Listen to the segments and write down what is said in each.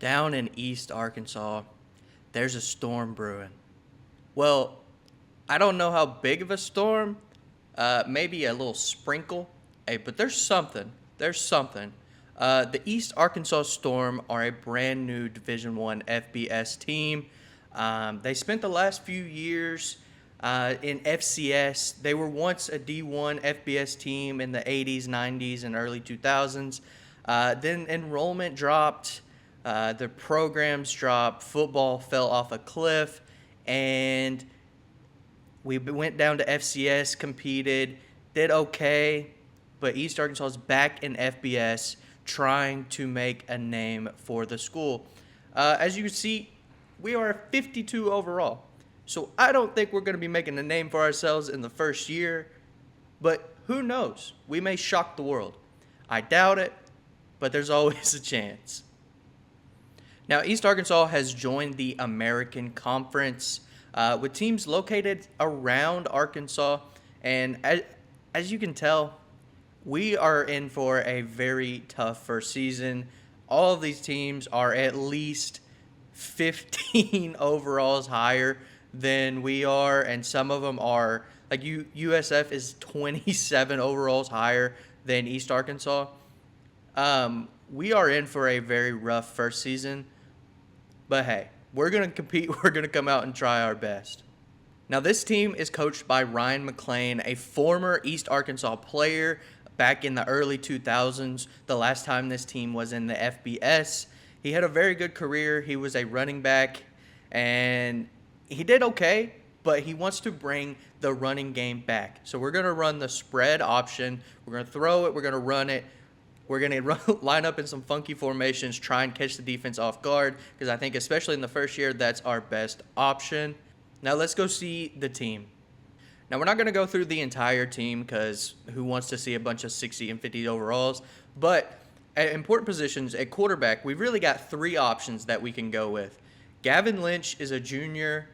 Down in East Arkansas, there's a storm brewing. Well, I don't know how big of a storm, maybe a little sprinkle. Hey, but there's something. There's something. The East Arkansas Storm are a brand new Division One FBS team. They spent the last few years in FCS. They were once a D1 FBS team in the 80s, 90s, and early 2000s. Then enrollment dropped. The programs dropped. Football fell off a cliff, and we went down to FCS, competed, did okay, but East Arkansas is back in FBS trying to make a name for the school. As you can see, we are 52 overall. So I don't think we're going to be making a name for ourselves in the first year, but who knows? We may shock the world. I doubt it, but there's always a chance. Now, East Arkansas has joined the American Conference with teams located around Arkansas. And as you can tell, we are in for a very tough first season. All of these teams are at least 15 overalls higher than we are, and some of them are, like USF is 27 overalls higher than East Arkansas. We are in for a very rough first season. But hey, we're going to compete. We're going to come out and try our best. Now, this team is coached by Ryan McClain, a former East Arkansas player back in the early 2000s, the last time this team was in the FBS. He had a very good career. He was a running back, and he did okay, but he wants to bring the running game back. So we're going to run the spread option. We're going to throw it. We're going to run it. We're going to line up in some funky formations, try and catch the defense off guard, because I think especially in the first year, that's our best option. Now let's go see the team. Now we're not going to go through the entire team because who wants to see a bunch of 60 and 50 overalls? But at important positions, at quarterback, we've really got three options that we can go with. Gavin Lynch is a junior.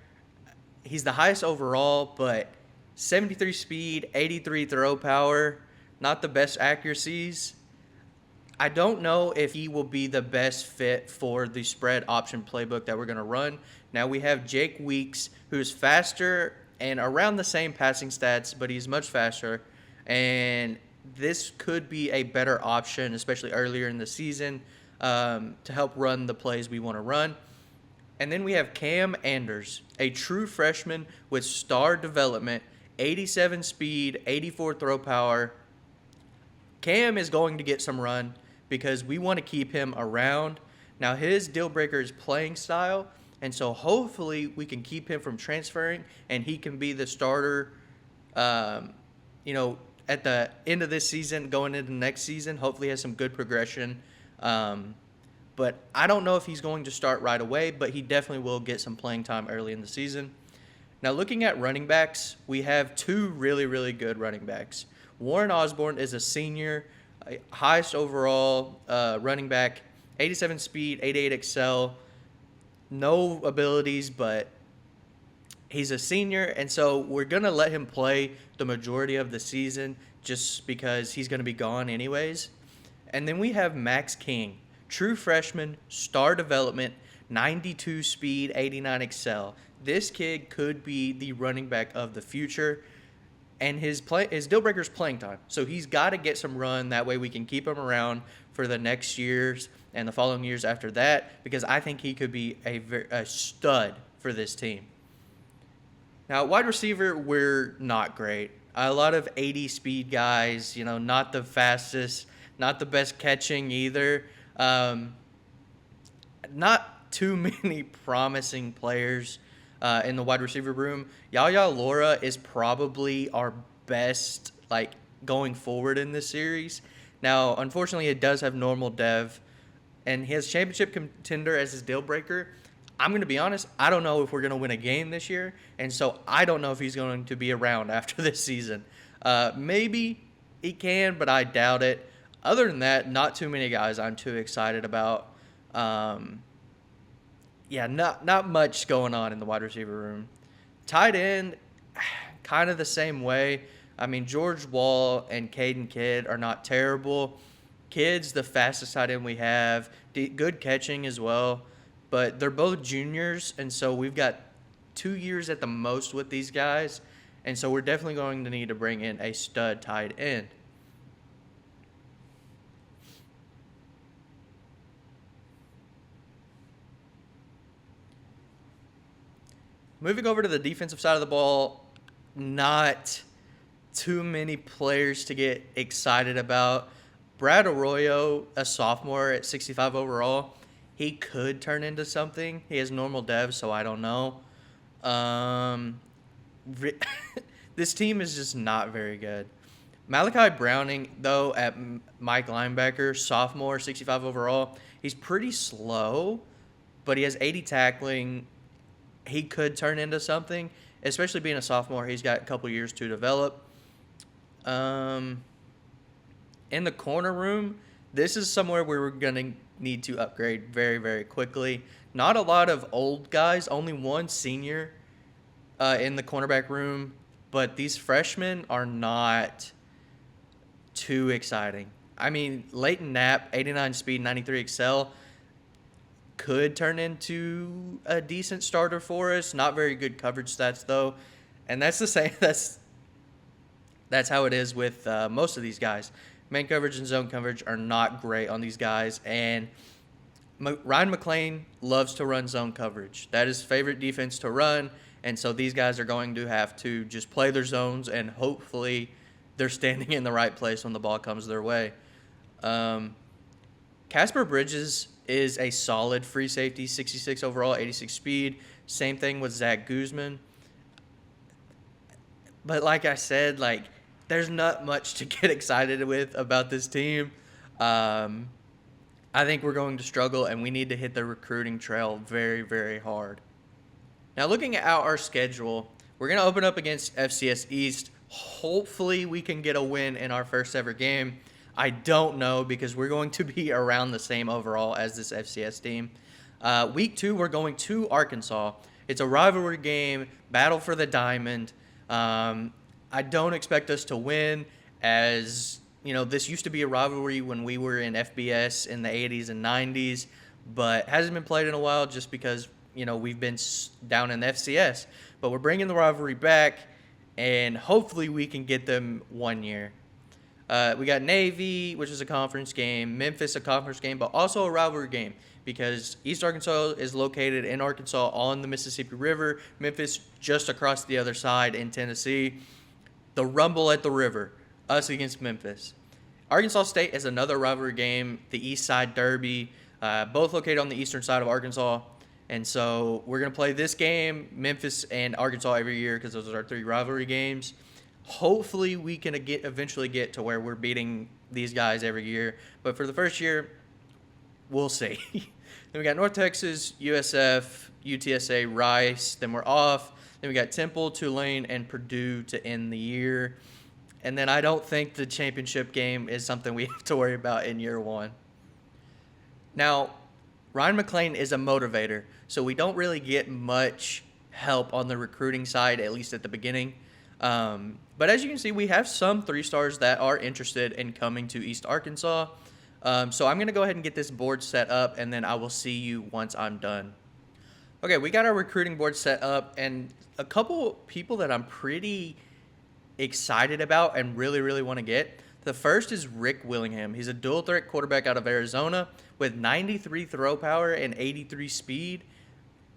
He's the highest overall, but 73 speed, 83 throw power, not the best accuracies. I don't know if he will be the best fit for the spread option playbook that we're going to run. Now we have Jake Weeks, who's faster and around the same passing stats, but he's much faster. And this could be a better option, especially earlier in the season, to help run the plays we want to run. And then we have Cam Anders, a true freshman with star development, 87 speed, 84 throw power. Cam is going to get some run because we want to keep him around. Now, his deal breaker is playing style, and so hopefully we can keep him from transferring, and he can be the starter, at the end of this season, going into the next season. Hopefully he has some good progression. But I don't know if he's going to start right away, but he definitely will get some playing time early in the season. Now, looking at running backs, we have two really, really good running backs. Warren Osborne is a senior, highest overall running back, 87 speed, 88 excel, no abilities, but he's a senior, and so we're going to let him play the majority of the season just because he's going to be gone anyways. And then we have Max King, true freshman, star development, 92 speed, 89 excel. This kid could be the running back of the future. And his deal breaker is playing time. So he's got to get some run. That way we can keep him around for the next years and the following years after that, because I think he could be a stud for this team. Now, wide receiver, we're not great. A lot of 80 speed guys, not the fastest, not the best catching either. Not too many promising players in the wide receiver room. Yaya Laura is probably our best, going forward in this series. Now, unfortunately, it does have normal dev, and he has championship contender as his deal breaker. I'm going to be honest, I don't know if we're going to win a game this year, and so I don't know if he's going to be around after this season. Maybe he can, but I doubt it. Other than that, not too many guys I'm too excited about. Not much going on in the wide receiver room. Tight end, kind of the same way. I mean, George Wall and Caden Kidd are not terrible. Kidd's the fastest tight end we have. Good catching as well. But they're both juniors, and so we've got 2 years at the most with these guys. And so we're definitely going to need to bring in a stud tight end. Moving over to the defensive side of the ball, not too many players to get excited about. Brad Arroyo, a sophomore at 65 overall, he could turn into something. He has normal dev, so I don't know. This team is just not very good. Malachi Browning, though, at Mike linebacker, sophomore, 65 overall, he's pretty slow, but he has 80 tackling. He could turn into something, especially being a sophomore. He's got a couple years to develop. In the corner room, this is somewhere where we're going to need to upgrade very, very quickly. Not a lot of old guys, only one senior in the cornerback room, but these freshmen are not too exciting. I mean, Leighton Knapp, 89 speed, 93 excel, could turn into a decent starter for us. Not very good coverage stats, though. And that's the same. That's how it is with most of these guys. Man coverage and zone coverage are not great on these guys. And Ryan McClain loves to run zone coverage. That is his favorite defense to run. And so these guys are going to have to just play their zones, and hopefully they're standing in the right place when the ball comes their way. Casper Bridges is a solid free safety, 66 overall, 86 speed. Same thing with Zach Guzman. But like I said, there's not much to get excited with about this team. I think we're going to struggle, and we need to hit the recruiting trail very, very hard. Now, looking at our schedule, we're going to open up against FCS East. Hopefully, we can get a win in our first ever game. I don't know, because we're going to be around the same overall as this FCS team. Week 2, we're going to Arkansas. It's a rivalry game, battle for the diamond. I don't expect us to win, as this used to be a rivalry when we were in FBS in the 80s and 90s, but hasn't been played in a while just because we've been down in the FCS. But we're bringing the rivalry back, and hopefully we can get them 1 year. We got Navy, which is a conference game, Memphis, a conference game, but also a rivalry game, because East Arkansas is located in Arkansas on the Mississippi River, Memphis just across the other side in Tennessee. The rumble at the river, us against Memphis. Arkansas State is another rivalry game, the East Side Derby, both located on the eastern side of Arkansas. And so we're going to play this game, Memphis and Arkansas, every year, because those are our 3 rivalry games. Hopefully we can eventually get to where we're beating these guys every year. But for the first year, we'll see. Then we got North Texas, USF, UTSA, Rice. Then we're off. Then we got Temple, Tulane, and Purdue to end the year. And then I don't think the championship game is something we have to worry about in year 1. Now, Ryan McClain is a motivator, so we don't really get much help on the recruiting side, at least at the beginning. But as you can see, we have some 3-stars that are interested in coming to East Arkansas. So I'm going to go ahead and get this board set up, and then I will see you once I'm done. Okay, we got our recruiting board set up, and a couple people that I'm pretty excited about and really, really want to get. The first is Rick Willingham. He's a dual threat quarterback out of Arizona with 93 throw power and 83 speed.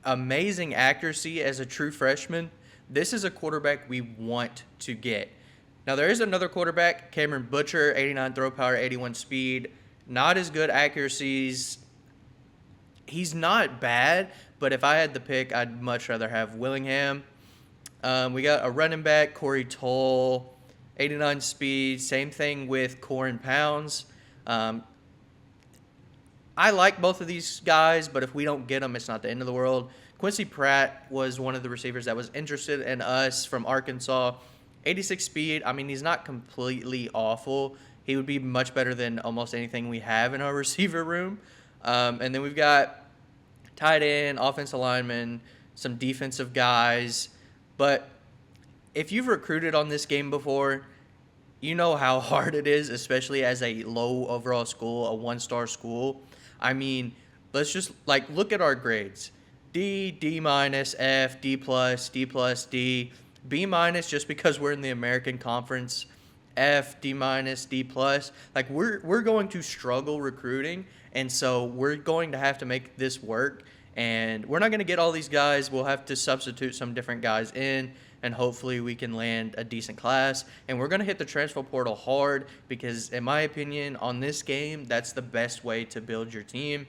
Amazing accuracy as a true freshman. This is a quarterback we want to get. Now, there is another quarterback, Cameron Butcher, 89 throw power, 81 speed. Not as good accuracies. He's not bad, but if I had to pick, I'd much rather have Willingham. We got a running back, Corey Toll, 89 speed. Same thing with Corin Pounds. I like both of these guys, but if we don't get them, it's not the end of the world. Quincy Pratt was one of the receivers that was interested in us from Arkansas. 86 speed. I mean, he's not completely awful. He would be much better than almost anything we have in our receiver room. And then we've got tight end, offensive lineman, some defensive guys. But if you've recruited on this game before, you know how hard it is, especially as a low overall school, a 1-star school. I mean, let's just like look at our grades. D, D minus, F, D plus, D plus, D, B minus just because we're in the American Conference, F, D minus, D plus. Like we're going to struggle recruiting, and so we're going to have to make this work. And we're not going to get all these guys. We'll have to substitute some different guys in, and hopefully we can land a decent class. And we're going to hit the transfer portal hard because, in my opinion, on this game, that's the best way to build your team.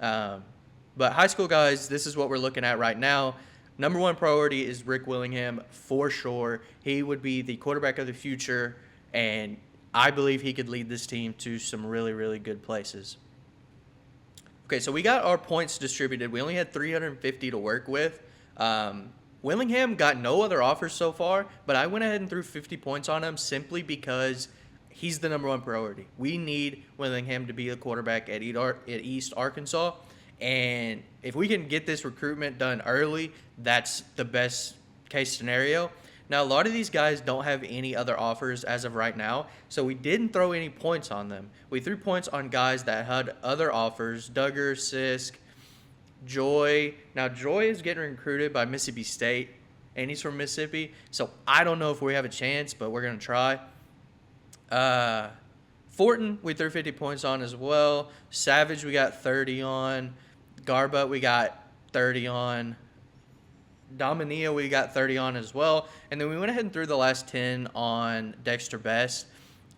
But high school guys, this is what we're looking at right now. Number one priority is Rick Willingham for sure. He would be the quarterback of the future, and I believe he could lead this team to some really, really good places. Okay, so we got our points distributed. We only had 350 to work with. Willingham got no other offers so far, but I went ahead and threw 50 points on him simply because he's the number one priority. We need Willingham to be a quarterback at East Arkansas, and if we can get this recruitment done early, that's the best case scenario. Now, a lot of these guys don't have any other offers as of right now, so we didn't throw any points on them. We threw points on guys that had other offers, Duggar, Sisk, Joy. Now, Joy is getting recruited by Mississippi State, and he's from Mississippi, so I don't know if we have a chance, but we're going to try. Fortin, we threw 50 points on as well. Savage, we got 30 on. Garbutt, we got 30 on. Dominia, we got 30 on as well. And then we went ahead and threw the last 10 on Dexter Best.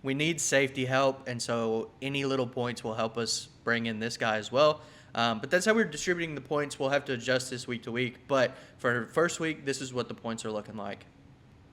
We need safety help, and so any little points will help us bring in this guy as well. But that's how we're distributing the points. We'll have to adjust this week to week. But for first week, this is what the points are looking like.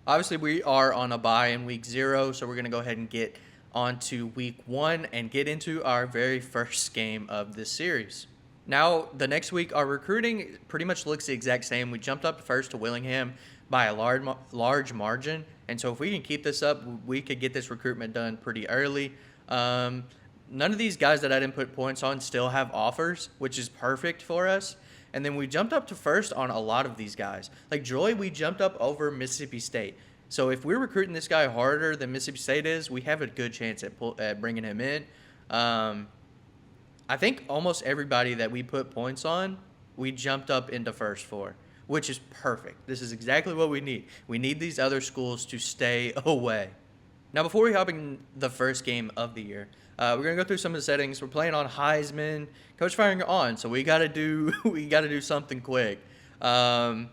Obviously, we are on a bye in week 0, so we're going to go ahead and get on to week 1 and get into our very first game of this series. Now, the next week, our recruiting pretty much looks the exact same. We jumped up first to Willingham by a large margin. And so if we can keep this up, we could get this recruitment done pretty early. None of these guys that I didn't put points on still have offers, which is perfect for us. And then we jumped up to first on a lot of these guys. Like Joy, we jumped up over Mississippi State. So if we're recruiting this guy harder than Mississippi State is, we have a good chance at bringing him in. I think almost everybody that we put points on, we jumped up into first for, which is perfect. This is exactly what we need. We need these other schools to stay away. Now, before we hop in the first game of the year, we're gonna go through some of the settings. We're playing on Heisman, coach firing on, so we gotta do something quick. We're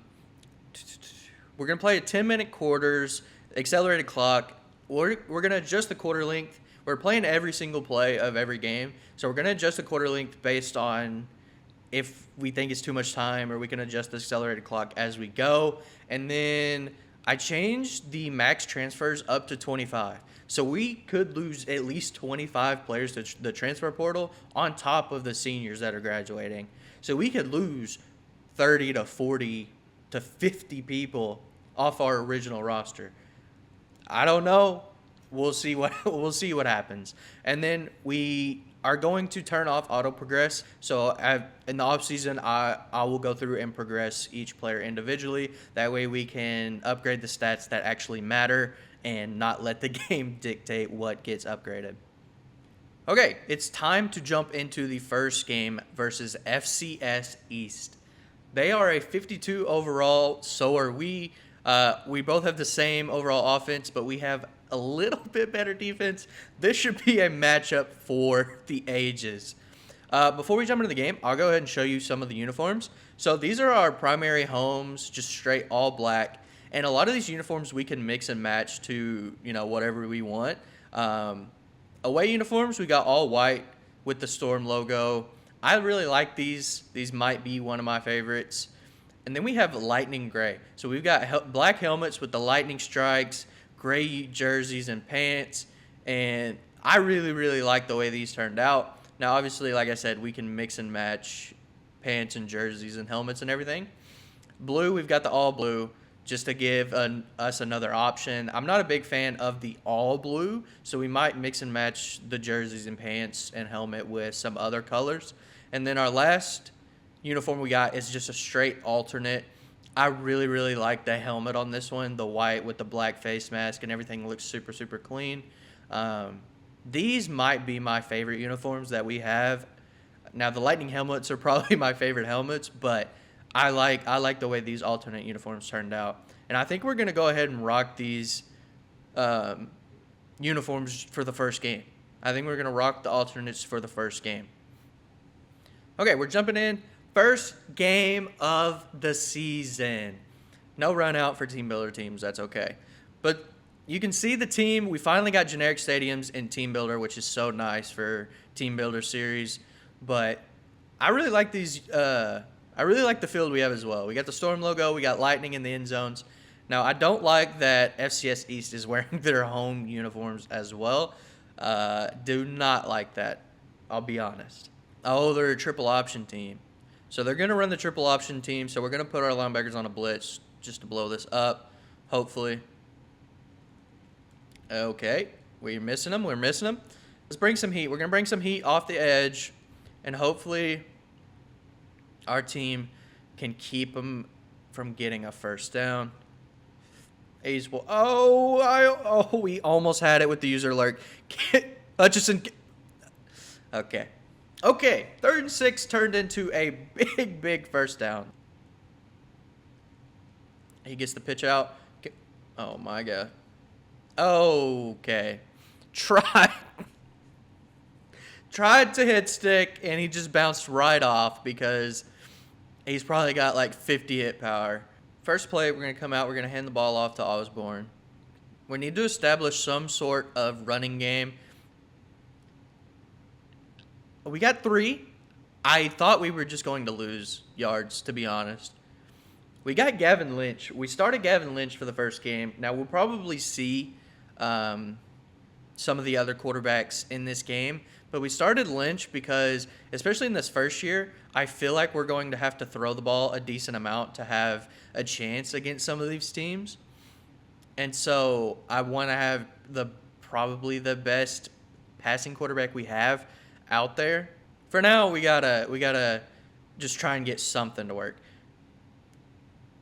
gonna play at 10-minute quarters, accelerated clock. We're gonna adjust the quarter length. We're playing every single play of every game, so we're going to adjust the quarter length based on if we think it's too much time, or we can adjust the accelerated clock as we go. And then I changed the max transfers up to 25. So we could lose at least 25 players to the transfer portal on top of the seniors that are graduating. So we could lose 30 to 40 to 50 people off our original roster. I don't know. We'll see what happens. And then we are going to turn off auto progress. So in the off season, I will go through and progress each player individually. That way we can upgrade the stats that actually matter and not let the game dictate what gets upgraded. Okay, it's time to jump into the first game versus FCS East. They are a 52 overall, so are we. We both have the same overall offense, but we have a little bit better defense. This should be a matchup for the ages. Before we jump into the game, I'll go ahead and show you some of the uniforms. So these are our primary homes, just straight all black. And a lot of these uniforms we can mix and match to, whatever we want. Away uniforms, we got all white with the Storm logo. I really like these. These might be one of my favorites. And then we have lightning gray. So we've got black helmets with the lightning strikes, gray jerseys and pants, and I really, really like the way these turned out. Now, obviously, like I said, we can mix and match pants and jerseys and helmets and everything. Blue, we've got the all blue, just to give us another option. I'm not a big fan of the all blue, so we might mix and match the jerseys and pants and helmet with some other colors. And then our last uniform we got is just a straight alternate. I really, really like the helmet on this one. The white with the black face mask and everything looks super, super clean. Um, these might be my favorite uniforms that we have. Now, the Lightning helmets are probably my favorite helmets, but I like the way these alternate uniforms turned out. And I think we're going to go ahead and rock these um, uniforms for the first game. I think we're going to rock the alternates for the first game. Okay, we're jumping in. First game of the season. No run out for team builder teams. That's okay. But you can see the team. We finally got generic stadiums in team builder, which is so nice for team builder series. But I really like these. I really like the field we have as well. We got the Storm logo. We got Lightning in the end zones. Now, I don't like that FCS East is wearing their home uniforms as well. Do not like that. I'll be honest. Oh, they're a triple option team. So they're going to run the triple option team. So we're going to put our linebackers on a blitz just to blow this up, hopefully. Okay, we're missing them. We're missing them. Let's bring some heat. We're going to bring some heat off the edge, and hopefully our team can keep them from getting a first down. We almost had it with the user alert. Hutchison. Okay. Okay, 3rd and 6 turned into a big, big first down. He gets the pitch out. Oh, my God. Okay. Tried to hit stick, and he just bounced right off because he's probably got like 50 hit power. First play, we're going to come out. We're going to hand the ball off to Osborne. We need to establish some sort of running game. We got 3. I thought we were just going to lose yards, to be honest. We got Gavin Lynch. We started Gavin Lynch for the first game. Now, we'll probably see some of the other quarterbacks in this game. But we started Lynch because, especially in this first year, I feel like we're going to have to throw the ball a decent amount to have a chance against some of these teams. And so I want to have probably the best passing quarterback we have out there. For now, we gotta just try and get something to work.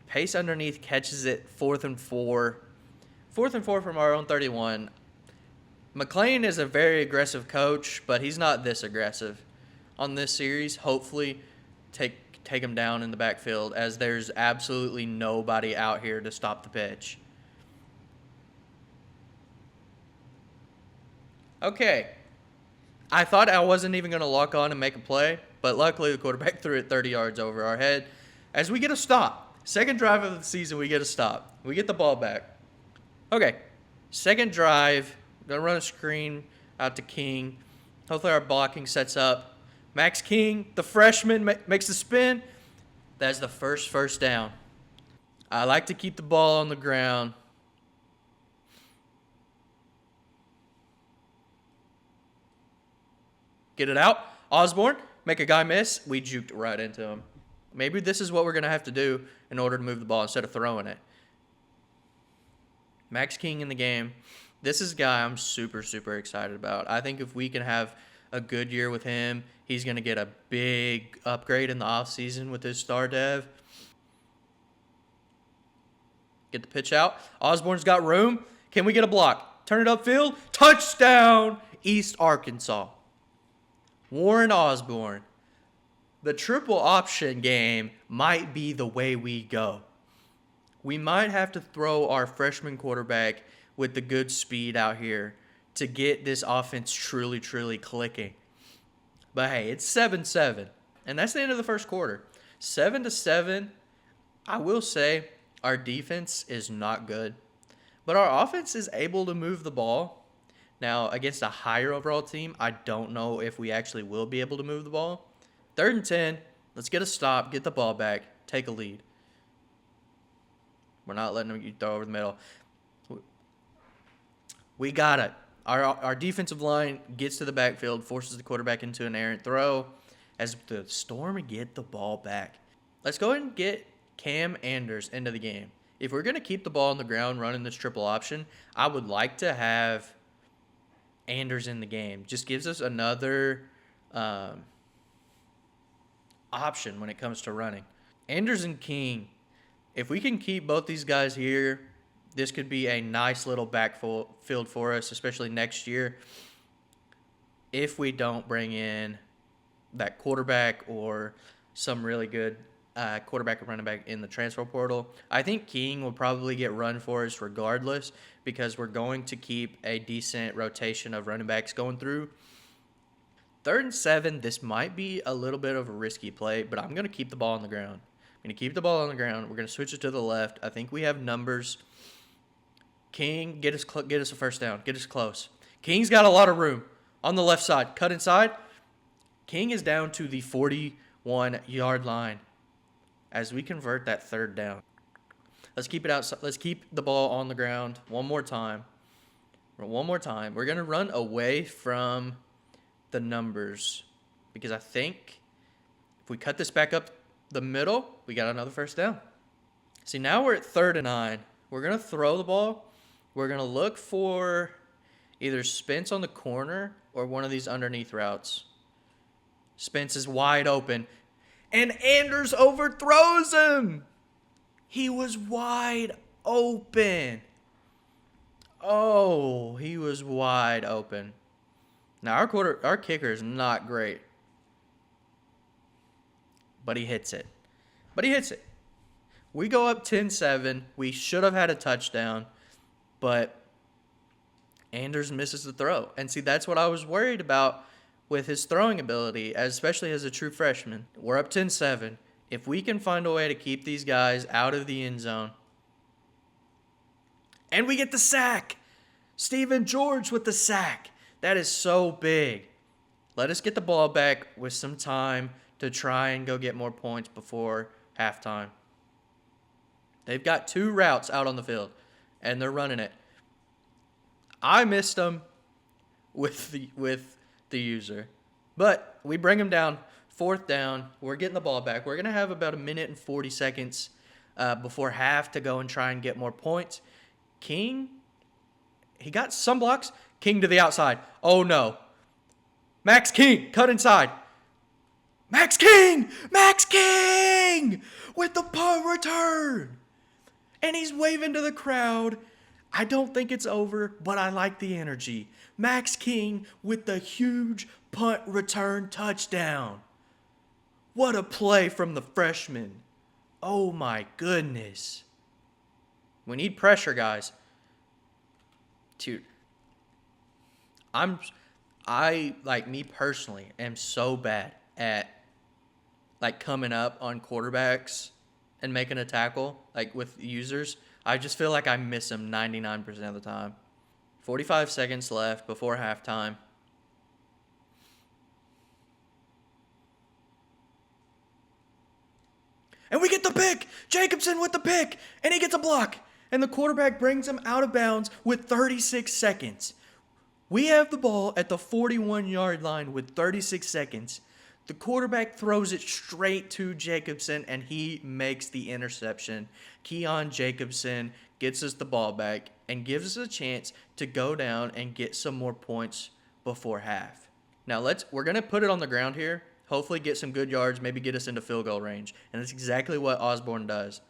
Pace underneath catches it 4th and 4. 4th and 4 from our own 31. McLean is a very aggressive coach, but he's not this aggressive on this series. Hopefully take him down in the backfield, as there's absolutely nobody out here to stop the pitch. Okay. I thought I wasn't even going to lock on and make a play, but luckily the quarterback threw it 30 yards over our head. As we get a stop. Second drive of the season, we get a stop. We get the ball back. Okay. Second drive. Going to run a screen out to King. Hopefully our blocking sets up. Max King, the freshman, makes the spin. That's the first down. I like to keep the ball on the ground. Get it out. Osborne, make a guy miss. We juked right into him. Maybe this is what we're going to have to do in order to move the ball instead of throwing it. Max King in the game. This is a guy I'm super, super excited about. I think if we can have a good year with him, he's going to get a big upgrade in the offseason with his star dev. Get the pitch out. Osborne's got room. Can we get a block? Turn it upfield. Touchdown, East Arkansas. Warren Osborne. The triple option game might be the way we go. We might have to throw our freshman quarterback with the good speed out here to get this offense truly, truly clicking. But hey, it's 7-7. And that's the end of the first quarter. 7-7. I will say our defense is not good. But our offense is able to move the ball. Now, against a higher overall team, I don't know if we actually will be able to move the ball. 3rd and 10. Let's get a stop, get the ball back, take a lead. We're not letting them throw over the middle. We got it. Our defensive line gets to the backfield, forces the quarterback into an errant throw as the Storm get the ball back. Let's go ahead and get Cam Anders into the game. If we're going to keep the ball on the ground running this triple option, I would like to have Anders in the game. Just gives us another option when it comes to running. Anders and King If we can keep both these guys here, this could be a nice little backfield for us, especially next year. If we don't bring in that quarterback or some really good quarterback or running back in the transfer portal, I think King will probably get run for us regardless because we're going to keep a decent rotation of running backs going through. 3rd and 7, this might be a little bit of a risky play, but I'm going to keep the ball on the ground. I'm going to keep the ball on the ground. We're going to switch it to the left. I think we have numbers. King, get us a first down. Get us close. King's got a lot of room on the left side. Cut inside. King is down to the 41-yard line as we convert that 3rd down. Let's keep it outside. Let's keep the ball on the ground one more time. One more time. We're going to run away from the numbers because I think if we cut this back up the middle, we got another first down. See, now we're at 3rd and 9. We're going to throw the ball. We're going to look for either Spence on the corner or one of these underneath routes. Spence is wide open, and Anders overthrows him. He was wide open. Oh, he was wide open. Now, our kicker is not great, but he hits it. We go up 10-7. We should have had a touchdown, but Anders misses the throw. And see, that's what I was worried about with his throwing ability, especially as a true freshman. We're up 10-7. If we can find a way to keep these guys out of the end zone, and we get the sack. Stephen George with the sack. That is so big. Let us get the ball back with some time to try and go get more points before halftime. They've got 2 routes out on the field, and they're running it. I missed them with the user. But we bring them down, 4th down. We're getting the ball back. We're going to have about 1 minute and 40 seconds before half to go and try and get more points. King, he got some blocks. King to the outside. Oh, no. Max King, cut inside. Max King with the punt return. And he's waving to the crowd. I don't think it's over, but I like the energy. Max King with the huge punt return touchdown. What a play from the freshman. Oh my goodness. We need pressure, guys. Dude, me personally, am so bad at coming up on quarterbacks and making a tackle, with users. I just feel like I miss them 99% of the time. 45 seconds left before halftime. And we get the pick! Jacobson with the pick! And he gets a block! And the quarterback brings him out of bounds with 36 seconds. We have the ball at the 41-yard line with 36 seconds. The quarterback throws it straight to Jacobson, and he makes the interception. Keon Jacobson gets us the ball back and gives us a chance to go down and get some more points before half. Now we're going to put it on the ground here, hopefully get some good yards, maybe get us into field goal range. And that's exactly what Osborne does.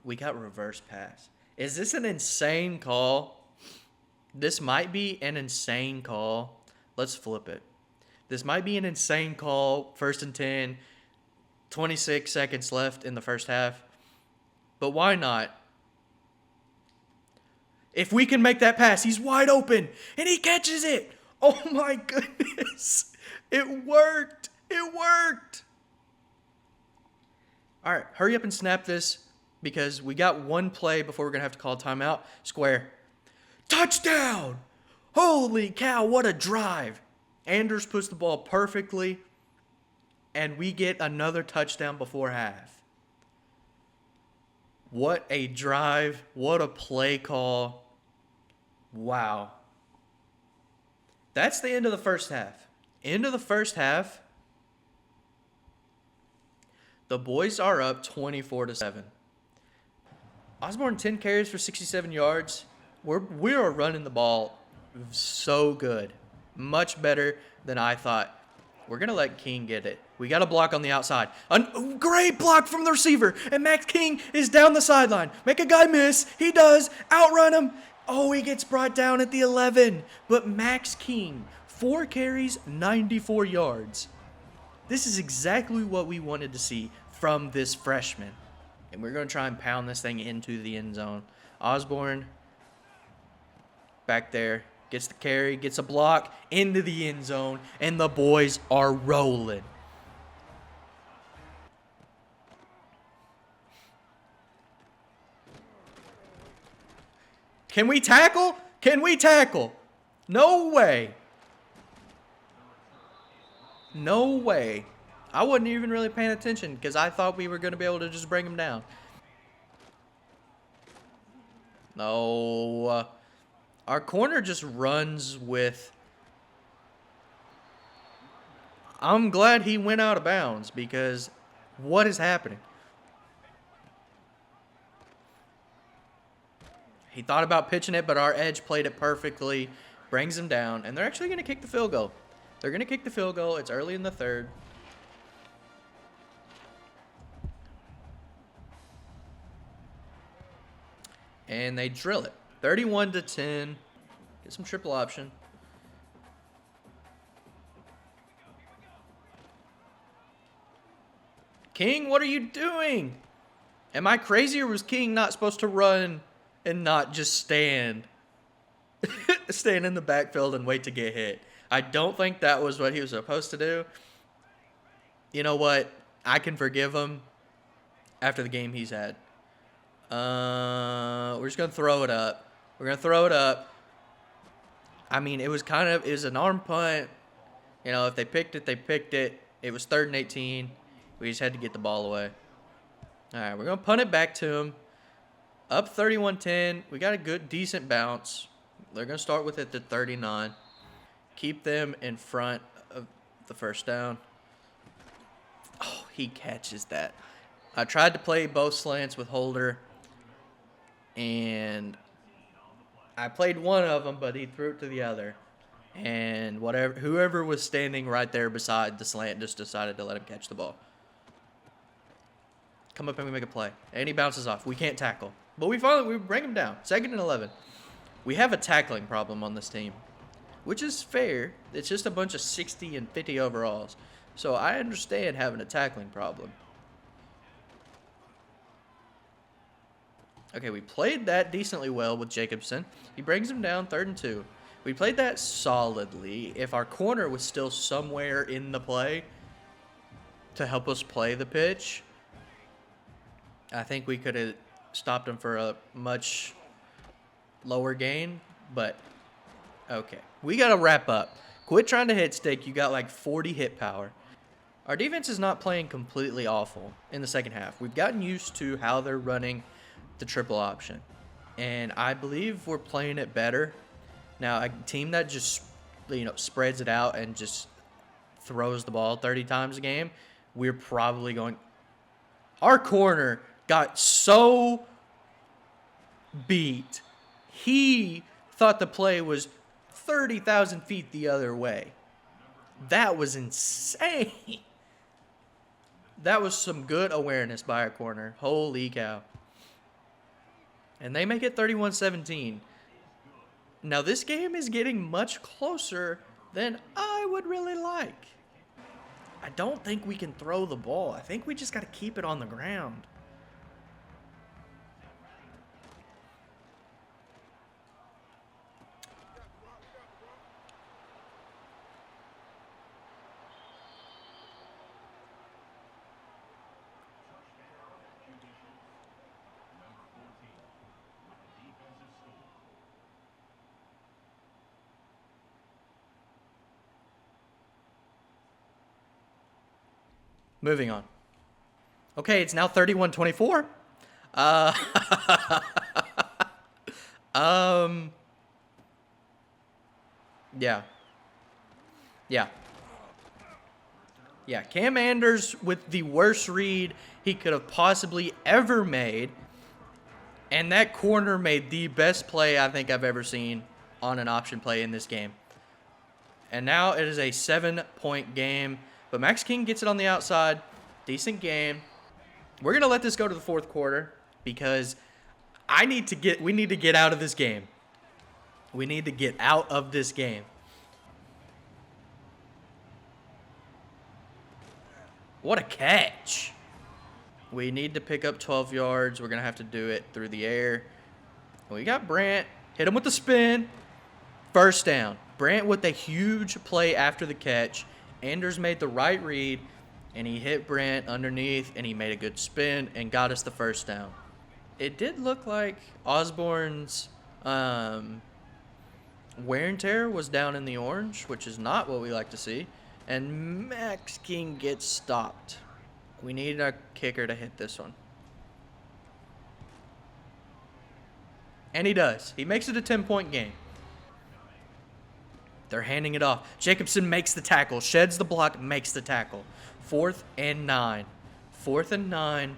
We got reverse pass. Is this an insane call? This might be an insane call. Let's flip it. This might be an insane call. 1st and 10, 26 seconds left in the first half. But why not? If we can make that pass, he's wide open, and he catches it. Oh, my goodness. It worked. It worked. All right, hurry up and snap this because we got one play before we're going to have to call timeout. Square. Touchdown! Holy cow, what a drive. Anders puts the ball perfectly, and we get another touchdown before half. What a drive. What a play call. Wow. That's the end of the first half. End of the first half. The boys are up 24-7. Osborne 10 carries for 67 yards. We are running the ball so good. Much better than I thought. We're going to let King get it. We got a block on the outside. A great block from the receiver. And Max King is down the sideline. Make a guy miss. He does. Outrun him. Oh, he gets brought down at the 11. But Max King, 4 carries, 94 yards. This is exactly what we wanted to see from this freshman. And we're going to try and pound this thing into the end zone. Osborne back there. Gets the carry, gets a block into the end zone, and the boys are rolling. Can we tackle? Can we tackle? No way. No way. I wasn't even really paying attention because I thought we were going to be able to just bring him down. No. Our corner just runs with... I'm glad he went out of bounds because what is happening? He thought about pitching it, but our edge played it perfectly. Brings him down, and they're actually going to kick the field goal. They're going to kick the field goal. It's early in the third. And they drill it. 31-10. Get some triple option. King, what are you doing? Am I crazy, or was King not supposed to run and not just stand? Stand in the backfield and wait to get hit. I don't think that was what he was supposed to do. You know what? I can forgive him after the game he's had. We're just going to throw it up. We're going to throw it up. I mean, it was an arm punt. You know, if they picked it, they picked it. It was 3rd and 18. We just had to get the ball away. All right, we're going to punt it back to him. Up 31-10. We got a good, decent bounce. They're going to start with it to 39. Keep them in front of the first down. Oh, he catches that. I tried to play both slants with Holder, and I played one of them, but he threw it to the other. And whoever was standing right there beside the slant just decided to let him catch the ball. Come up and we make a play. And he bounces off. We can't tackle. But we bring him down. 2nd and 11. We have a tackling problem on this team, which is fair. It's just a bunch of 60 and 50 overalls. So I understand having a tackling problem. Okay, we played that decently well with Jacobson. He brings him down 3rd and 2. We played that solidly. If our corner was still somewhere in the play to help us play the pitch, I think we could have stopped him for a much lower gain, but okay. We got to wrap up. Quit trying to hit stick. You got like 40 hit power. Our defense is not playing completely awful in the second half. We've gotten used to how they're running the triple option, and I believe we're playing it better. Now, a team that just, spreads it out and just throws the ball 30 times a game, we're probably going... Our corner got so beat. He thought the play was 30,000 feet the other way. That was insane. That was some good awareness by our corner. Holy cow. And they make it 31-17. Now, this game is getting much closer than I would really like. I don't think we can throw the ball. I think we just got to keep it on the ground. Moving on. Okay, it's now 31-24. Yeah, Cam Anders with the worst read he could have possibly ever made. And that corner made the best play I think I've ever seen on an option play in this game. And now it is a 7-point game. But Max King gets it on the outside. Decent game. We're going to let this go to the fourth quarter because we need to get out of this game. We need to get out of this game. What a catch. We need to pick up 12 yards. We're going to have to do it through the air. We got Brant. Hit him with the spin. First down. Brant with a huge play after the catch. Anders made the right read, and he hit Brant underneath, and he made a good spin and got us the first down. It did look like Osborne's wear and tear was down in the orange, which is not what we like to see. And Max King gets stopped. We need a kicker to hit this one. And he does. He makes it a 10-point game. They're handing it off. Jacobson makes the tackle, sheds the block, makes the tackle. 4th and 9. 4th and 9.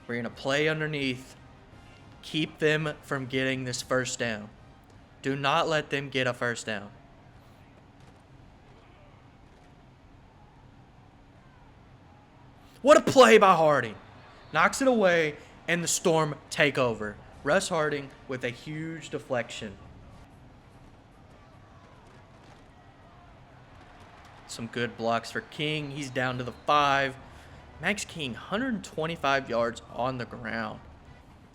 We're going to play underneath. Keep them from getting this first down. Do not let them get a first down. What a play by Harding. Knocks it away, and the Storm take over. Russ Harding with a huge deflection. Some good blocks for King. He's down to the 5. Max King, 125 yards on the ground.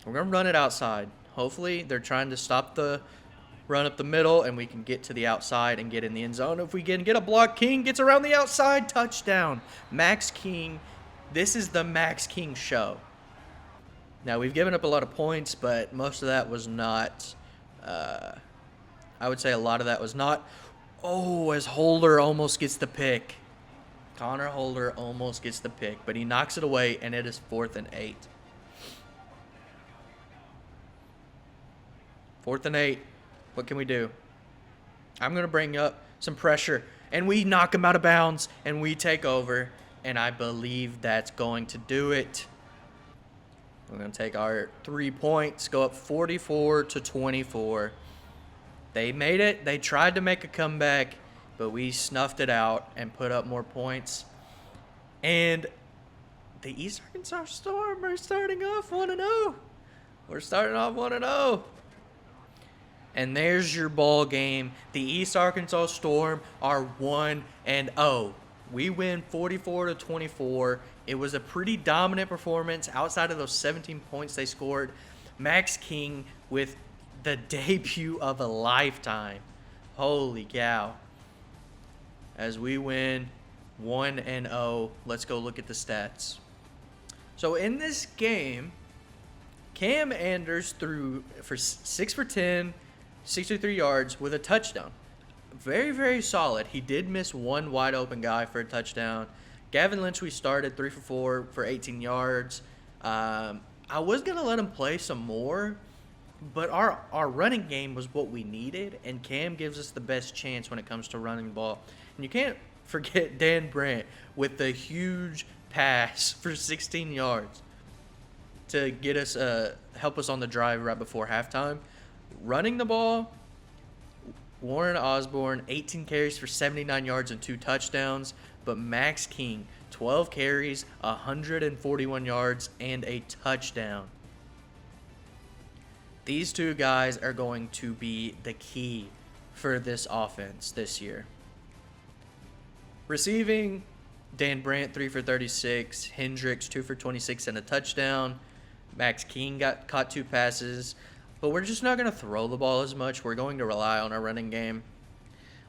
We're going to run it outside. Hopefully, they're trying to stop the run up the middle, and we can get to the outside and get in the end zone. If we can get a block, King gets around the outside. Touchdown. Max King. This is the Max King show. Now, we've given up a lot of points, but most of that was not, I would say a lot of that was not. Oh, as Holder almost gets the pick. Connor Holder almost gets the pick, but he knocks it away, and it is 4th and 8. 4th and 8. What can we do? I'm going to bring up some pressure, and we knock him out of bounds, and we take over, and I believe that's going to do it. We're going to take our 3 points, go up 44-24. They made it. They tried to make a comeback, but we snuffed it out and put up more points. And the East Arkansas Storm are starting off 1-0. We're starting off 1-0. And there's your ball game. The East Arkansas Storm are 1-0. We win 44-24. It was a pretty dominant performance outside of those 17 points they scored. Max King with the debut of a lifetime. Holy cow. As we win 1-0, let's go look at the stats. So in this game, Cam Anders threw for 6 for 10, 63 yards with a touchdown. Very, very solid. He did miss one wide open guy for a touchdown. Gavin Lynch, we started 3 for 4 for 18 yards. I was going to let him play some more, but our running game was what we needed, and Cam gives us the best chance when it comes to running the ball. And you can't forget Dan Brandt with the huge pass for 16 yards to get us help us on the drive right before halftime. Running the ball, Warren Osborne, 18 carries for 79 yards and 2 touchdowns. But Max King, 12 carries, 141 yards, and a touchdown. These two guys are going to be the key for this offense this year. Receiving, Dan Brandt, 3 for 36. Hendricks, 2 for 26 and a touchdown. Max King caught 2 passes. But we're just not going to throw the ball as much. We're going to rely on our running game.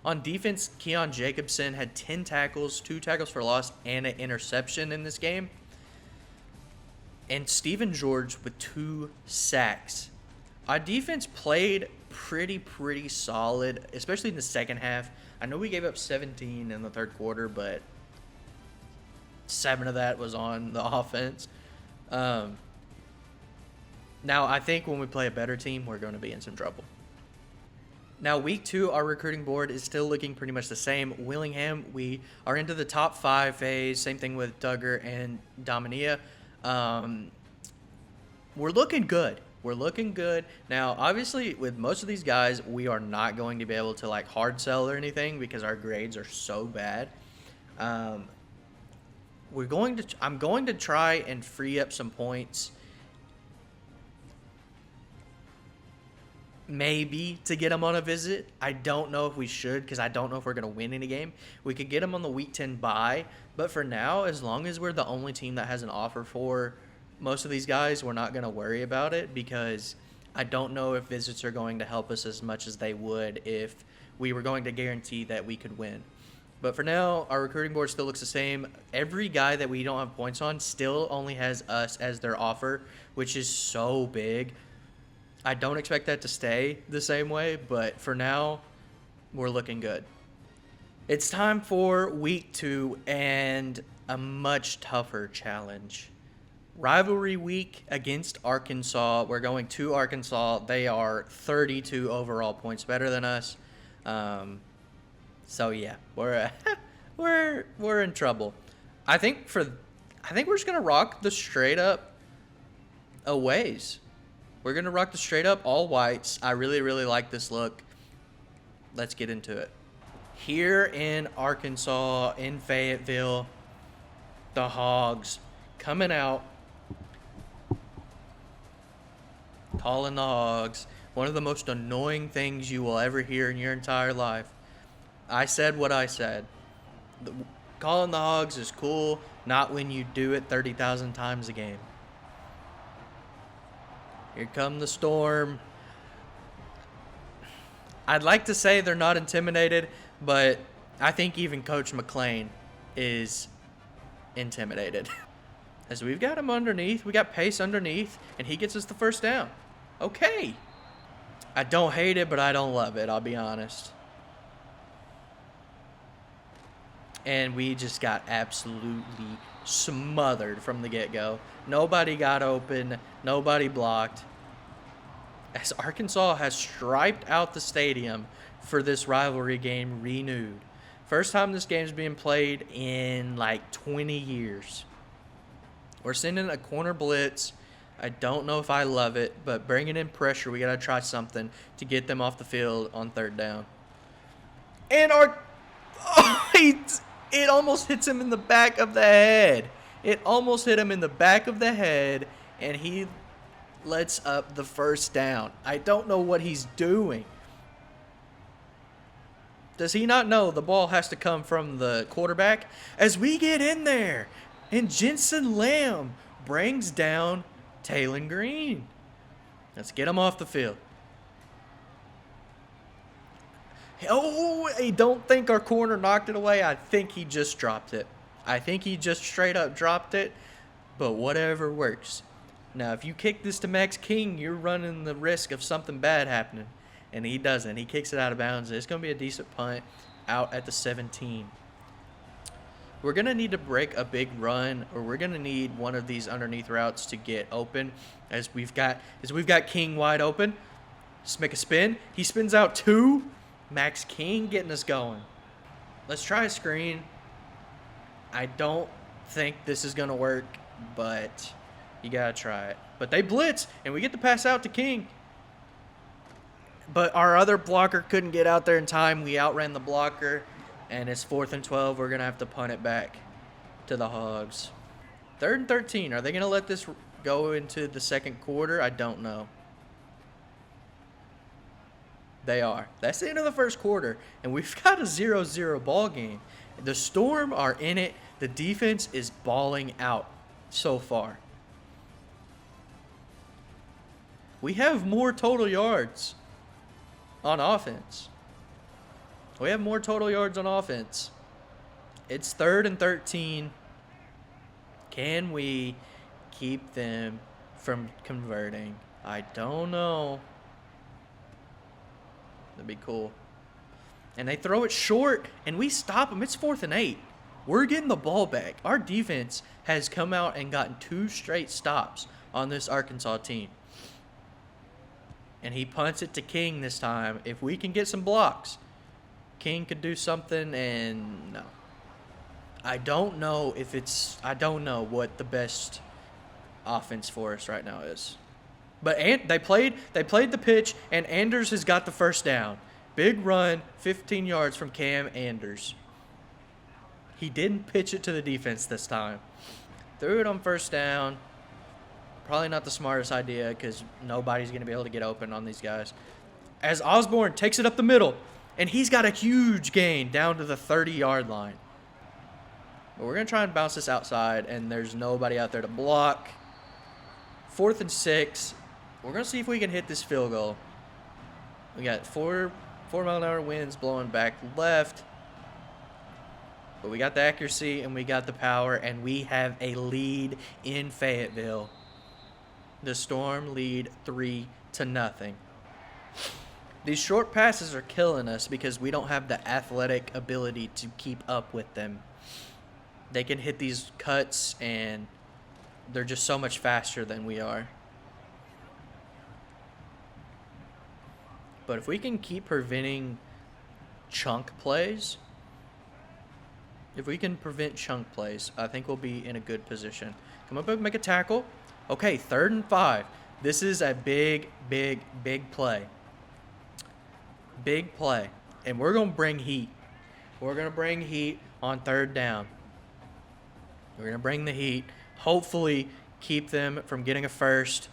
On defense, Keon Jacobson had 10 tackles, 2 tackles for loss, and an interception in this game. And Steven George with 2 sacks. Our defense played pretty solid, especially in the second half. I know we gave up 17 in the third quarter, but 7 of that was on the offense. Now, I think when we play a better team, we're going to be in some trouble. Now, week 2, our recruiting board is still looking pretty much the same. Willingham, we are into the top 5 phase. Same thing with Duggar and Dominia. We're looking good. We're looking good. Now, obviously, with most of these guys, we are not going to be able to, hard sell or anything because our grades are so bad. Um, I'm going to try and free up some points, maybe to get them on a visit. I don't know if we should, because I don't know if we're going to win any game. We could get them on the Week 10 bye, but for now, as long as we're the only team that has an offer for most of these guys, we're not going to worry about it, because I don't know if visits are going to help us as much as they would if we were going to guarantee that we could win. But for now, our recruiting board still looks the same. Every guy that we don't have points on still only has us as their offer, which is so big. I don't expect that to stay the same way, but for now, we're looking good. It's time for week 2 and a much tougher challenge. Rivalry week against Arkansas. We're going to Arkansas. They are 32 overall points better than us. So yeah, we're in trouble. I think we're just gonna rock the straight up aways. We're gonna rock the straight up all whites. I really like this look. Let's get into it. Here in Arkansas, in Fayetteville, the Hogs coming out, calling the Hogs. One of the most annoying things you will ever hear in your entire life. I said what I said. Calling the Hogs is cool, not when you do it 30,000 times a game. Here come the Storm. I'd like to say they're not intimidated, but I think even Coach McClain is intimidated. As we've got him underneath, we got Pace underneath, and he gets us the first down. Okay. I don't hate it, but I don't love it, I'll be honest. And we just got absolutely smothered from the get-go. Nobody got open. Nobody blocked. As Arkansas has striped out the stadium for this rivalry game renewed. First time this game's being played in like 20 years. We're sending a corner blitz. I don't know if I love it, but bringing in pressure, we got to try something to get them off the field on third down. And it almost hits him in the back of the head. It almost hit him in the back of the head, and he lets up the first down. I don't know what he's doing. Does he not know the ball has to come from the quarterback? As we get in there, and Jensen Lamb brings down Taylon Green. Let's get him off the field. Oh, I don't think our corner knocked it away. I think he just dropped it. I think he just straight up dropped it, but whatever works. Now, if you kick this to Max King, you're running the risk of something bad happening, and he doesn't. He kicks it out of bounds. It's going to be a decent punt out at the 17. We're going to need to break a big run, or we're going to need one of these underneath routes to get open as we've got King wide open. Just make a spin. He spins out 2. Max King getting us going. Let's try a screen. I don't think this is going to work, but you got to try it. But they blitz, and we get the pass out to King. But our other blocker couldn't get out there in time. We outran the blocker, and it's 4th and 12. We're going to have to punt it back to the Hogs. 3rd and 13. Are they going to let this go into the second quarter? I don't know. They are. That's the end of the first quarter, and we've got a 0-0 ball game. The Storm are in it. The defense is balling out so far. We have more total yards on offense. We have more total yards on offense. It's 3rd and 13. Can we keep them from converting? I don't know. That'd be cool. And they throw it short, and we stop them. It's 4th and 8. We're getting the ball back. Our defense has come out and gotten 2 straight stops on this Arkansas team. And he punts it to King this time. If we can get some blocks, King could do something, and no. I don't know what the best offense for us right now is. But they played the pitch, and Anders has got the first down. Big run, 15 yards from Cam Anders. He didn't pitch it to the defense this time. Threw it on first down. Probably not the smartest idea because nobody's going to be able to get open on these guys. As Osborne takes it up the middle, and he's got a huge gain down to the 30-yard line. But we're going to try and bounce this outside, and there's nobody out there to block. 4th and 6. We're going to see if we can hit this field goal. We got 4-mile-an-hour winds blowing back left. But we got the accuracy, and we got the power, and we have a lead in Fayetteville. The Storm lead 3-0. These short passes are killing us because we don't have the athletic ability to keep up with them. They can hit these cuts, and they're just so much faster than we are. But if we can keep preventing chunk plays, I think we'll be in a good position. Come up and make a tackle. Okay, 3rd and 5. This is a big play. Big play. And we're going to bring heat. We're going to bring heat on 3rd down. We're going to bring the heat. Hopefully keep them from getting a first.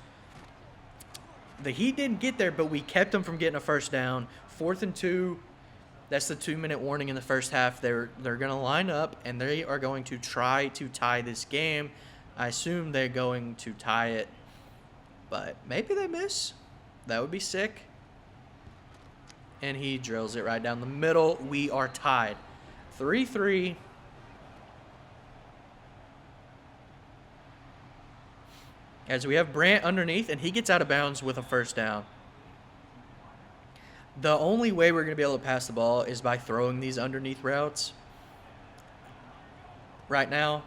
The Heat didn't get there, but we kept them from getting a first down. 4th and 2. That's the 2-minute warning in the first half. They're going to line up, and they are going to try to tie this game. I assume they're going to tie it, but maybe they miss. That would be sick. And he drills it right down the middle. We are tied. 3-3. As we have Brant underneath, and he gets out of bounds with a first down. The only way we're going to be able to pass the ball is by throwing these underneath routes. Right now.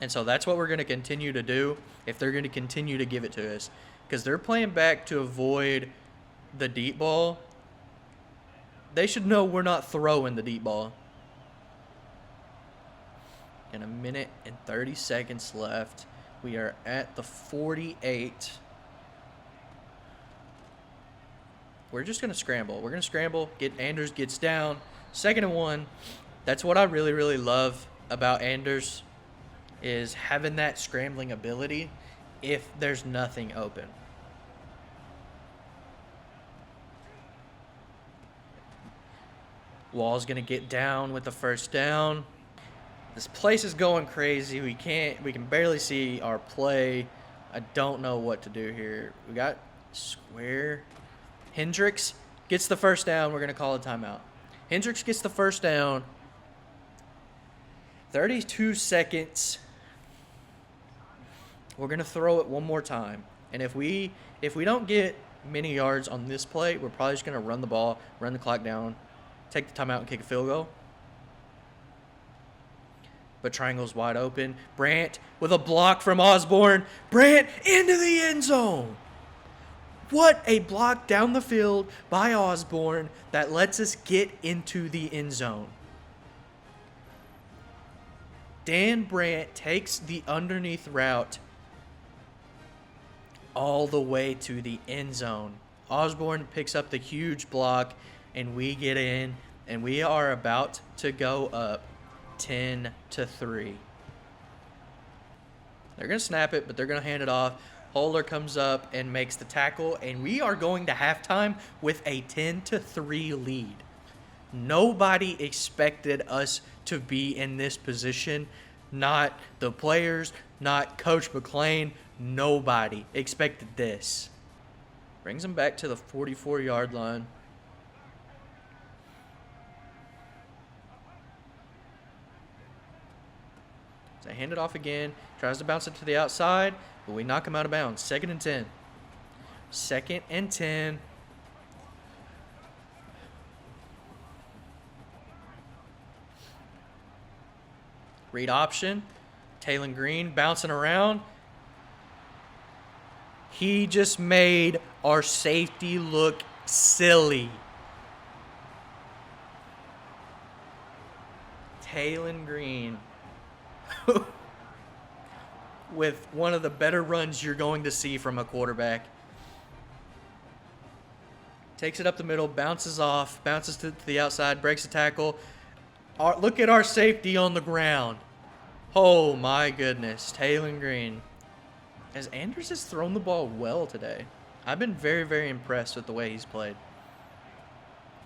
And so that's what we're going to continue to do if they're going to continue to give it to us. Because they're playing back to avoid the deep ball. They should know we're not throwing the deep ball. In 1 minute and 30 seconds left. We are at the 48. We're just going to scramble. We're going to scramble. Anders gets down. 2nd and 1. That's what I really love about Anders, is having that scrambling ability if there's nothing open. Wall's going to get down with the first down. This place is going crazy. We can barely see our play. I don't know what to do here. We got square. Hendricks gets the first down. We're going to call a timeout. Hendricks gets the first down. 32 seconds. We're going to throw it one more time. And if we don't get many yards on this play, we're probably just going to run the ball, run the clock down, take the timeout, and kick a field goal. But triangle's wide open. Brant with a block from Osborne. Brant into the end zone. What a block down the field by Osborne that lets us get into the end zone. Dan Brant takes the underneath route all the way to the end zone. Osborne picks up the huge block, and we get in, and we are about to go up 10-3. They're going to snap it, but they're going to hand it off. Holder comes up and makes the tackle, and we are going to halftime with a 10-3 lead. Nobody expected us to be in this position. Not the players, not Coach McClain. Nobody expected this. Brings them back to the 44-yard line. So hand it off again. Tries to bounce it to the outside, but we knock him out of bounds. 2nd and 10. 2nd and 10. Read option. Taylor Green bouncing around. He just made our safety look silly. Taylor Green. With one of the better runs you're going to see from a quarterback. Takes it up the middle, bounces off, bounces to the outside, breaks a tackle. Look at our safety on the ground. Oh, my goodness. Taylor Green. As Anders has thrown the ball well today. I've been very, very impressed with the way he's played.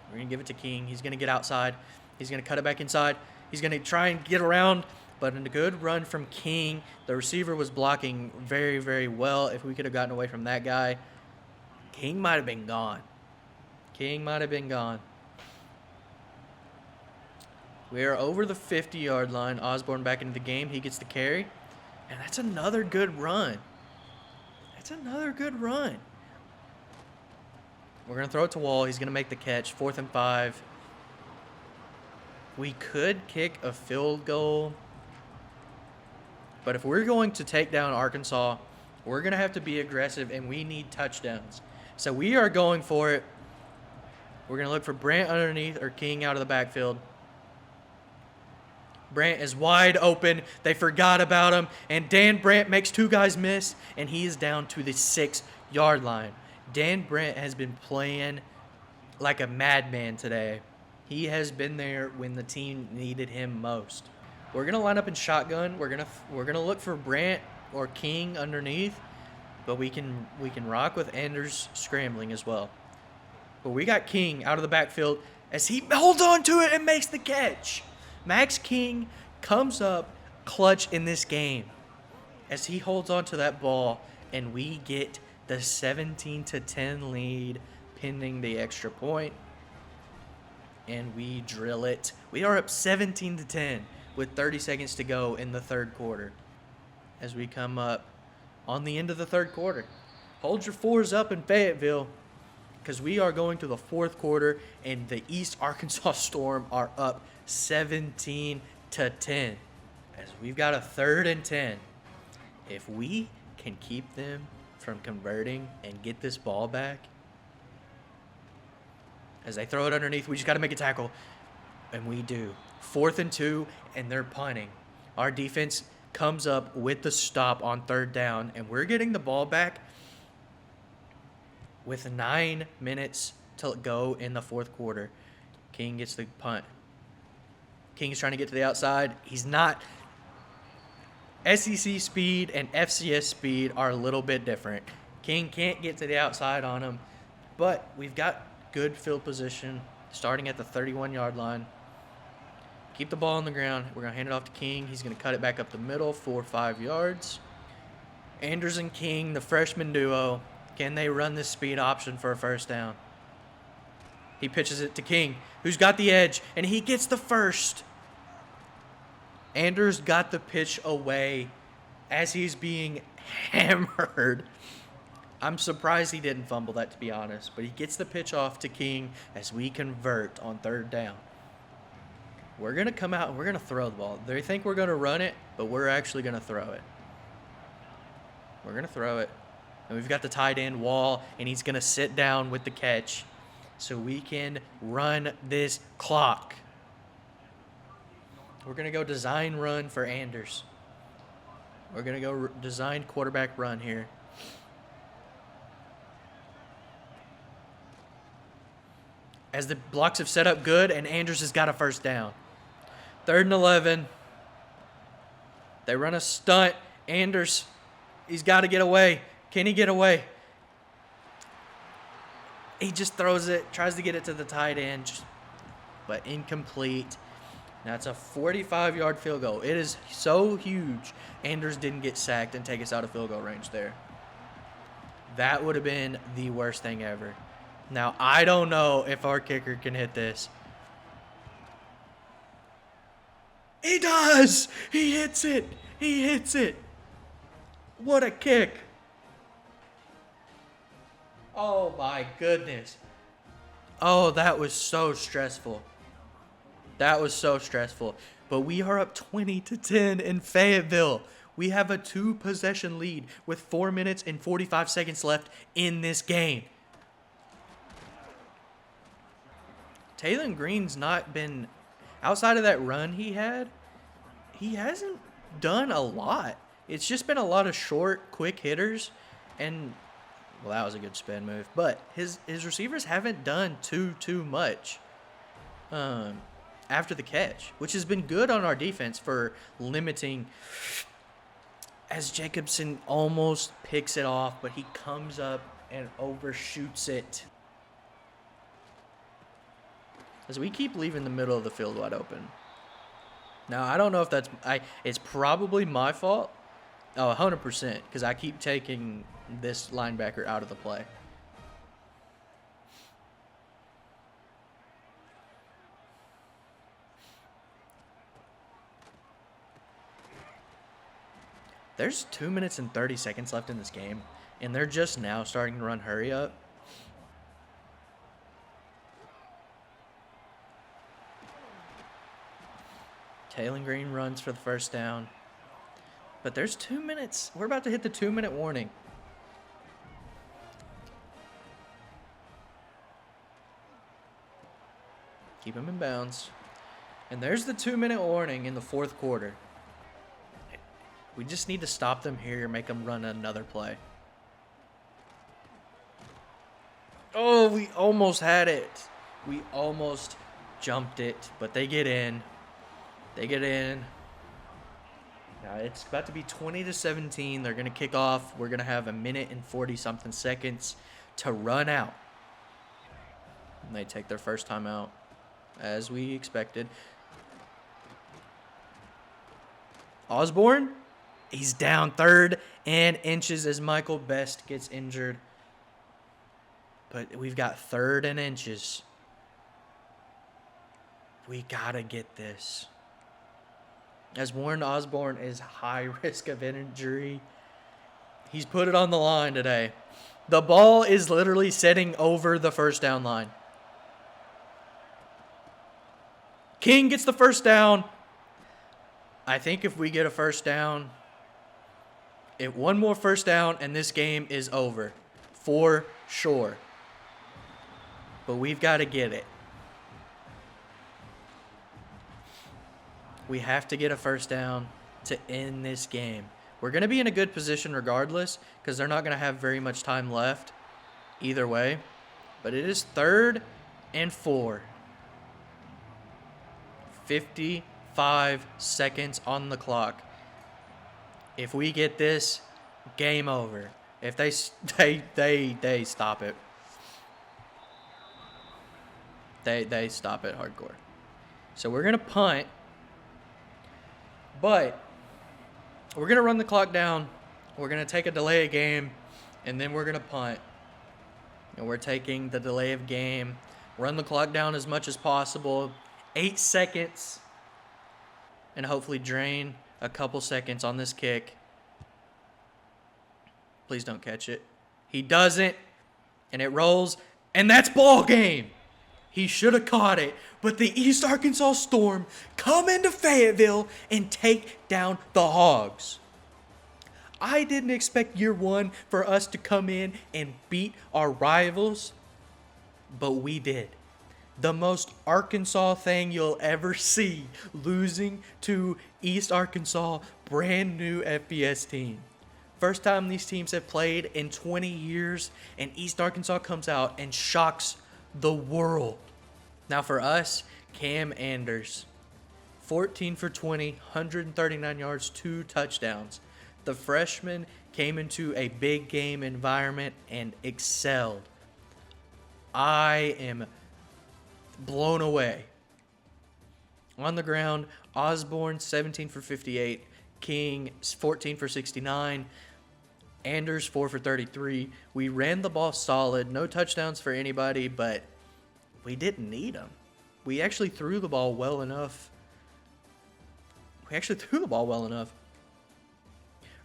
We're going to give it to King. He's going to get outside. He's going to cut it back inside. He's going to try and get around. But in a good run from King, the receiver was blocking very, very well. If we could have gotten away from that guy, King might have been gone. King might have been gone. We are over the 50-yard line. Osborne back into the game. He gets the carry. And that's another good run. That's another good run. We're going to throw it to Wall. He's going to make the catch. 4th and 5. We could kick a field goal. But if we're going to take down Arkansas, we're going to have to be aggressive, and we need touchdowns. So we are going for it. We're going to look for Brant underneath or King out of the backfield. Brant is wide open. They forgot about him. And Dan Brant makes 2 guys miss, and he is down to the 6-yard line. Dan Brant has been playing like a madman today. He has been there when the team needed him most. We're going to line up in shotgun. We're going to look for Brant or King underneath, but we can rock with Anders scrambling as well. But we got King out of the backfield as he holds on to it and makes the catch. Max King comes up clutch in this game as he holds on to that ball, and we get the 17-10 lead pending the extra point, and we drill it. We are up 17-10 with 30 seconds to go in the third quarter as we come up on the end of the third quarter. Hold your 4s up in Fayetteville because we are going to the fourth quarter, and the East Arkansas Storm are up 17-10 as we've got a 3rd and 10. If we can keep them from converting and get this ball back, as they throw it underneath, we just got to make a tackle, and we do. 4th and 2, and they're punting. Our defense comes up with the stop on 3rd down, and we're getting the ball back with 9 minutes to go in the fourth quarter. King gets the punt. King's trying to get to the outside. He's not. SEC speed and FCS speed are a little bit different. King can't get to the outside on him, but we've got good field position starting at the 31-yard line. Keep the ball on the ground. We're going to hand it off to King. He's going to cut it back up the middle, 4 or 5 yards. Anders and King, the freshman duo, can they run this speed option for a first down? He pitches it to King, who's got the edge, and he gets the first. Anders got the pitch away as he's being hammered. I'm surprised he didn't fumble that, to be honest, but he gets the pitch off to King as we convert on 3rd down. We're going to come out and we're going to throw the ball. They think we're going to run it, but we're actually going to throw it. We're going to throw it. And we've got the tight end Wall, and he's going to sit down with the catch so we can run this clock. We're going to go design run for Anders. We're going to go design quarterback run here. As the blocks have set up good, and Anders has got a first down. 3rd and 11. They run a stunt. Anders, he's got to get away. Can he get away? He just throws it, tries to get it to the tight end, but incomplete. Now it's a 45-yard field goal. It is so huge. Anders didn't get sacked and take us out of field goal range there. That would have been the worst thing ever. Now, I don't know if our kicker can hit this. He does! He hits it! He hits it! What a kick! Oh, my goodness. Oh, that was so stressful. That was so stressful. But we are up 20-10 in Fayetteville. We have a 2-possession lead with 4 minutes and 45 seconds left in this game. Taylor Green's not been, outside of that run he hasn't done a lot. It's just been a lot of short, quick hitters, and, well, that was a good spin move. But his receivers haven't done too much. after the catch, which has been good on our defense for limiting. As Jacobson almost picks it off, but he comes up and overshoots it. As we keep leaving the middle of the field wide open. Now, I don't know if it's probably my fault. Oh, 100%, because I keep taking this linebacker out of the play. There's 2 minutes and 30 seconds left in this game, and they're just now starting to run hurry up. Taylor Green runs for the first down. But there's 2 minutes. We're about to hit the 2-minute warning. Keep him in bounds. And there's the 2-minute warning in the fourth quarter. We just need to stop them here, make them run another play. Oh, we almost had it. We almost jumped it, but they get in. They get in. Now it's about to be 20-17. They're going to kick off. We're going to have 1 minute and 40-something seconds to run out. And they take their first time out, as we expected. Osborne, he's down 3rd and inches as Michael Best gets injured. But we've got 3rd and inches. We got to get this. As Warren Osborne is high risk of injury, he's put it on the line today. The ball is literally sitting over the first down line. King gets the first down. I think if we get a first down, one more first down and this game is over. For sure. But we've got to get it. We have to get a first down to end this game. We're going to be in a good position regardless because they're not going to have very much time left either way. But it is 3rd and 4. 55 seconds on the clock. If we get this, game over. If they stop it. They stop it hardcore. So we're going to punt. But we're going to run the clock down. We're going to take a delay of game, and then we're going to punt. And we're taking the delay of game. Run the clock down as much as possible. 8 seconds. And hopefully drain a couple seconds on this kick. Please don't catch it. He doesn't. And it rolls. And that's ball game. He should have caught it, but the East Arkansas Storm come into Fayetteville and take down the Hogs. I didn't expect year one for us to come in and beat our rivals, but we did. The most Arkansas thing you'll ever see, losing to East Arkansas, brand new FBS team. First time these teams have played in 20 years, and East Arkansas comes out and shocks the world. Now for us, Cam Anders, 14 for 20, 139 yards, 2 touchdowns. The freshman came into a big game environment and excelled. I am blown away. On the ground, Osborne, 17 for 58, King, 14 for 69, Anders, 4 for 33. We ran the ball solid, no touchdowns for anybody, but we didn't need them. We actually threw the ball well enough.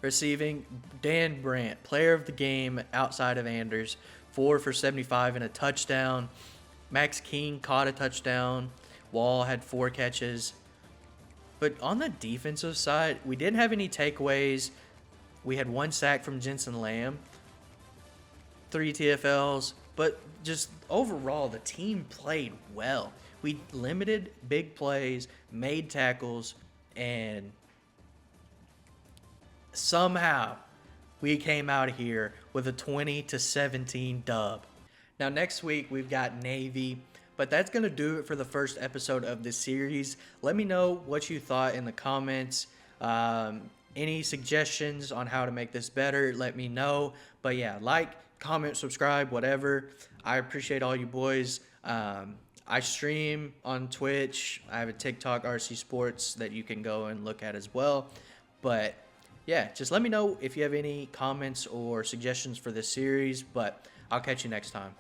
Receiving, Dan Brandt, player of the game outside of Anders, 4 for 75 and a touchdown. Max King caught a touchdown. Wall had 4 catches. But on the defensive side, we didn't have any takeaways. We had 1 sack from Jensen Lamb, 3 TFLs, but just overall, the team played well. We limited big plays, made tackles, and somehow we came out of here with a 20-17 dub. Now next week we've got Navy, But that's going to do it for the first episode of this series. Let me know what you thought in the comments. Any suggestions on how to make this better, let me know. But yeah, like, comment, subscribe, whatever. I appreciate all you boys. I stream on Twitch. I have a TikTok, RC Sports, that you can go and look at as well. But yeah, just let me know if you have any comments or suggestions for this series. But I'll catch you next time.